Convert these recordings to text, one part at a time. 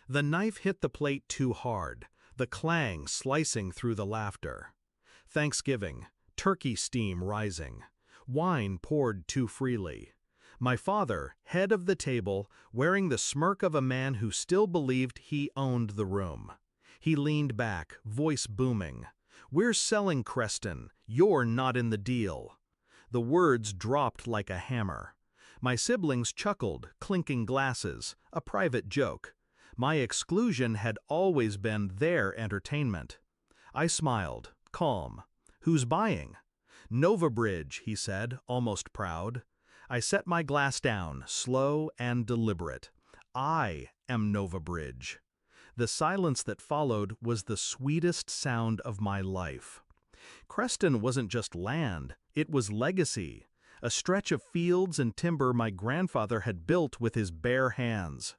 The knife hit the plate too hard, the clang slicing through the laughter. Thanksgiving, turkey steam rising. Wine poured too freely. My father, head of the table, wearing the smirk of a man who still believed he owned the room. He leaned back, voice booming. "We're selling Creston. You're not in the deal." The words dropped like a hammer. My siblings chuckled, clinking glasses, a private joke. My exclusion had always been their entertainment. I smiled, calm. "Who's buying?" "Novabridge," he said, almost proud. I set my glass down, slow and deliberate. "I am Novabridge." The silence that followed was the sweetest sound of my life. Creston wasn't just land, it was legacy, a stretch of fields and timber my grandfather had built with his bare hands.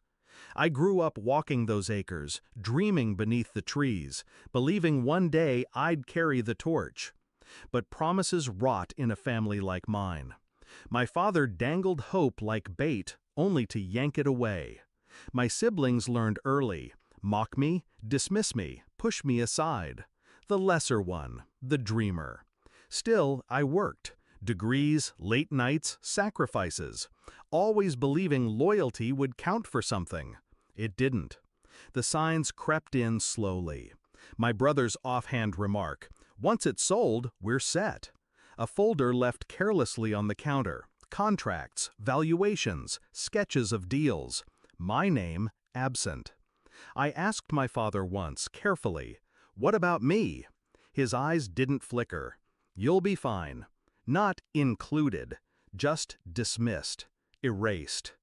I grew up walking those acres, dreaming beneath the trees, believing one day I'd carry the torch. But promises rot in a family like mine. My father dangled hope like bait, only to yank it away. My siblings learned early: mock me, dismiss me, push me aside. The lesser one, the dreamer. Still, I worked. Degrees, late nights, sacrifices. Always believing loyalty would count for something. It didn't. The signs crept in slowly. My brother's offhand remark: "Once it's sold, we're set." A folder left carelessly on the counter. Contracts, valuations, sketches of deals. My name absent. I asked my father once, carefully, "What about me?" His eyes didn't flicker. "You'll be fine." Not included, just dismissed, erased.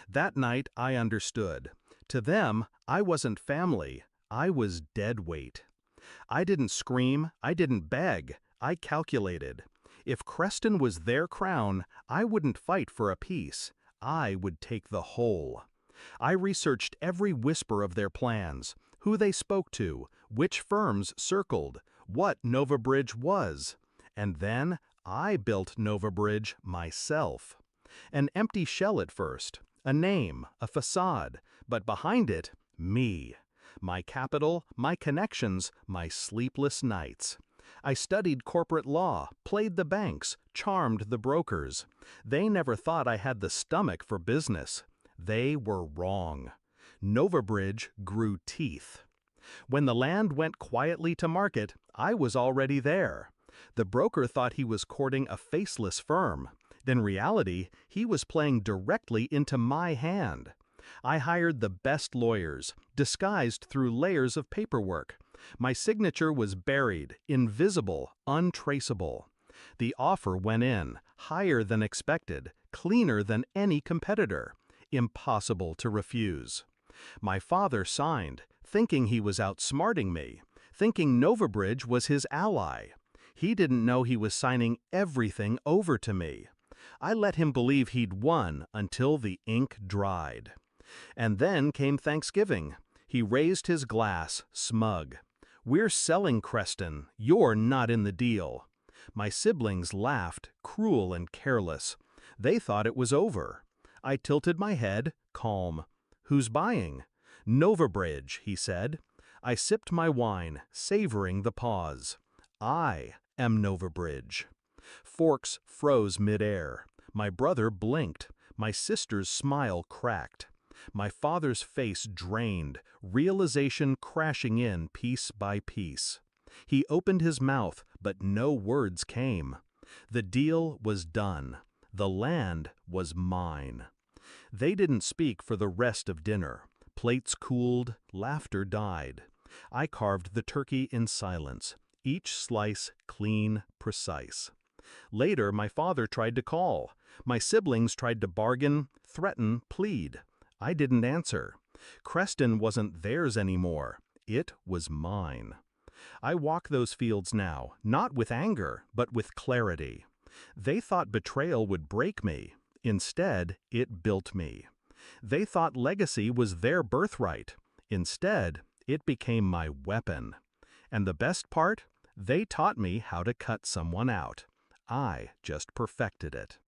That night I understood. To them, I wasn't family, I was dead weight. I didn't scream, I didn't beg, I calculated. If Creston was their crown, I wouldn't fight for a piece, I would take the whole. I researched every whisper of their plans, who they spoke to, which firms circled, what Novabridge was. And then I built Novabridge myself. An empty shell at first, a name, a facade, but behind it, me. My capital, my connections, my sleepless nights. I studied corporate law, played the banks, charmed the brokers. They never thought I had the stomach for business. They were wrong. Novabridge grew teeth. When the land went quietly to market, I was already there. The broker thought he was courting a faceless firm. In reality, he was playing directly into my hand. I hired the best lawyers, disguised through layers of paperwork. My signature was buried, invisible, untraceable. The offer went in, higher than expected, cleaner than any competitor. Impossible to refuse. My father signed, thinking he was outsmarting me, thinking Novabridge was his ally. He didn't know he was signing everything over to me. I let him believe he'd won until the ink dried. And then came Thanksgiving. He raised his glass, smug. "We're selling Creston. You're not in the deal." My siblings laughed, cruel and careless. They thought it was over. I tilted my head, calm. "Who's buying?" "Novabridge," he said. I sipped my wine, savoring the pause. I am Novabridge. Forks froze midair. My brother blinked. My sister's smile cracked. My father's face drained, realization crashing in piece by piece. He opened his mouth, but no words came. The deal was done. The land was mine. They didn't speak for the rest of dinner. Plates cooled, laughter died. I carved the turkey in silence, each slice clean, precise. Later, my father tried to call. My siblings tried to bargain, threaten, plead. I didn't answer. Creston wasn't theirs anymore. It was mine. I walk those fields now, not with anger, but with clarity. They thought betrayal would break me. Instead, it built me. They thought legacy was their birthright. Instead, it became my weapon. And the best part? They taught me how to cut someone out. I just perfected it.